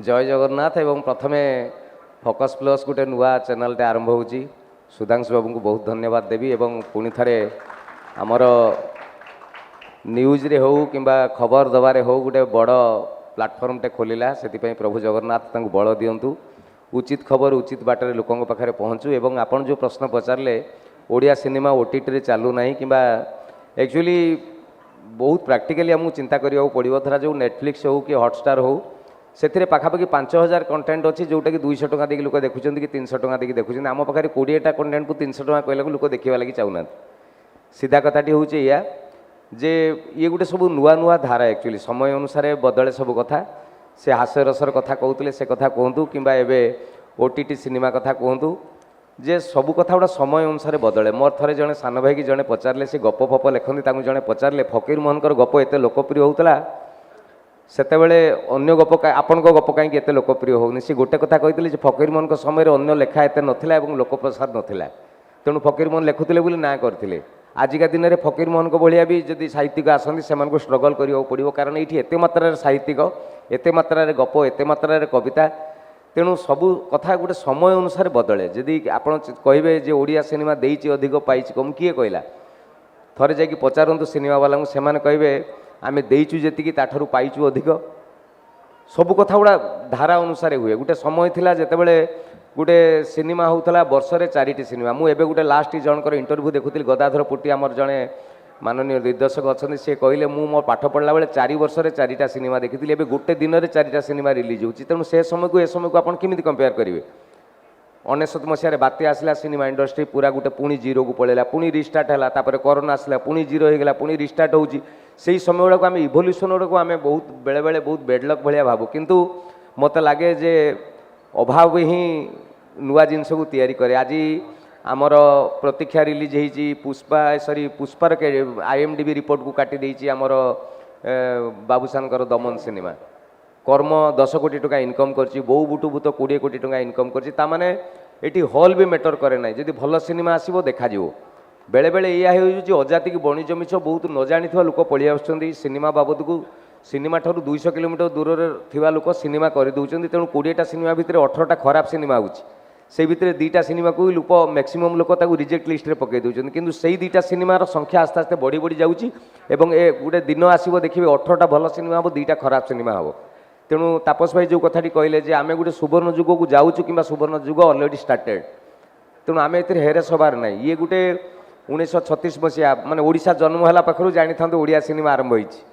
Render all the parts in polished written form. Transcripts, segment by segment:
जय जगन्नाथ एवं प्रथमे फोकस प्लस गोटे नुआ चैनल आरंभ होची सुधांशु बाबू को बहुत धन्यवाद देवी एवं पुणी थे आमर न्यूज रे हो किंबा खबर दबारे हो गोटे बड़ प्लाटफर्म टे खोलिला से प्रभु जगन्नाथ तांको बल दियंतु उचित खबर उचित बाटर लोकों पाखे पहुँचू एवं आपन जो प्रश्न पचारे ओडिया सिनेमा ओटीटी रे चालू ना कि एक्चुअली बहुत प्रैक्टिकली आमको चिंता करिया पड़ो धरा जो नेटफ्लिक्स हो कि हॉटस्टार हो से पाखापाखि 5000 कंटेंट अच्छी जोटा कि 200 टका देकी लोक देखुं कि 300 टका देकी देखुं आम पाखे 20टा कंटेंट को 300 टका कहला लोक देखा लगी चाहूना सीधा कथाटी हूँ या जे ये गोटे सब नुआ नुआ धारा एक्चुअली समय अनुसार बदले सब कथा से हास्य रसर कथा कहते से कथा कहतु कि ओटीटी सिनेमा कथा कहतु जे सब कथा गुड़ा समय अनुसार बदले मोर थे जड़े सान भाई की जड़े पचारे से गप फप लिखती जड़े पचारे फकीर मोहन गप एत लोकप्रिय होता सेतेबेले अन्य गप आपण गप कहीं एत लोकप्रिय होनी सी गोटे कथा कही फकीर मोहन समय अन्य लेखा एत नाला लोकप्रसाद नाला तेणु फकीर मोहन लिखुले बोली ना करते आजिका दिन में फकीर मोहन को भाया भी जदि साहित्यिक आसती से स्ट्रगल करा पड़ो कारण ये एत मात्रा साहित्यिक एत मात्रा गप एत मात्रा कविता तेणु सबू कथा गोटे समय अनुसार बदले जदि आप कहे जे ओडिया सिनेमा देती अधिक पाई कम किए कहला थे जा पचारतु सिनेमा वाला से कहे आम देचु जी ताठू पाइचु अधिक सबू कथा गुड़ा धारा अनुसार हुए गोटे समय थिला जेतेबेले गोटे सिनेमा होता वर्ष रे 4टी सिनेमा मुझे गोटे लास्ट जनकर इंटरव्यू देखुली गदाधर पुटी आमर जड़े माननीय निर्देशक अच्छा सी कहले मु मो पाठ पढ़ला बेले 4 वर्ष रे 4टा सिनेमा देखी एवं गोटे दिन में 4टा सिनेमा रिलीज होती तेणु से समय को ए समय को आप केमी कंपेयर करेंगे 19 मसीह बात्या आसला सिनेमा इंडस्ट्री पूरा गोटे पुणी जीरो को पड़ेगा पुणी रिस्टार्ट है तापर कोरोना आसला पुणी जीरो होगा पुणी रिस्टार्ट होची से समय गुड़ाक आम इभोल्यूशन गुड़ाक आम बहुत बेले बेले बहुत बेडलक भाया भावु किंतु मत लगे जे अभाव ही नुआ जिनस को तैयारी करे आज आमर प्रतीक्षा रिलीज होती पुष्पा सॉरी पुष्पार IMDb रिपोर्ट को काटी देती आमर बाबूसान दमन सिनेमा कर्म 10 कोटी टका इनकम करची बो बुटु बुत 20 कोटी टका इनकम करची तामाने एटी हॉल भी मैटर करे ना जदि भल सिनेमा आसीबो देखा जिवो बेले बेले या हो अजाति की बणिज्य मिछ बहुत न जानी लोक पलि आसुछंती सिनेमा बाबद को सिनेमा ठारू 200 किलोमीटर दूर रे थिबा लोक सिनेमा कर दउछंती तेणु 20टा सिनेमा भितर 18टा खराब सिनेमा होची से भितर 2टा सिनेमा को लोक मैक्सिमम लोक ताकू रिजेक्ट लिस्ट रे पकई दउछंती किंतु सेही 2टा सिनेमार संख्या आस्ते आस्ते बढ़ी बढ़ी जाउची एवं ए गोटे दिन आसीबो देखिबे 18टा भल सिनेमा हबो 2टा खराब सिनेमा हबो तेणु तापस भाई जो कथाटी कहले जे आमे गोटे सुवर्ण जुग को जाऊँ कि सुवर्ण जुग अलरेडी स्टार्टेड तेणु आम ए हेरेस हबार ना ये गोटे 1936 मसीहा माने ओडिशा जन्म है पाखु जानी था ओडिया सिनेमा आरंभ होती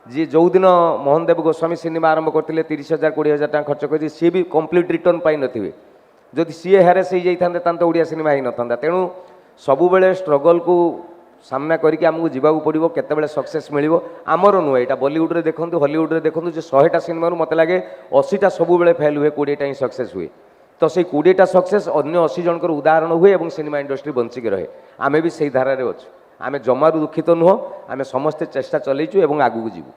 जी जो दिन मोहन देव गोस्वामी सिनेमा आरंभ करते 30,000 20,000 टका खर्च कर सी भी कंप्लीट रिटर्न पाई नथिबे जदि सी हेरेस हो जाता तो ओडिया सिनेमा ही न था तेणु सबुबले स्ट्रगल को सामना करके आमको जीवा पड़ो केतबेले सक्सेस मिल आमर नुहे यहाँ बॉलीवुड रे देखो हॉलीवुड रे देखो जो 100टा सिनेमा मत लगे 80टा सबुबले फेल हुए 20टा ही सक्सेस हुए तो से 20टा सक्सेस अन्य 80 जनकर उदाहरण हुए और सिनेमा इंडस्ट्री बंचिक रहे आमे भी से धारा अच्छु आमे जमारू दुखित नुह आमे समस्ते चेष्टा चलैचु और आगू जीवु।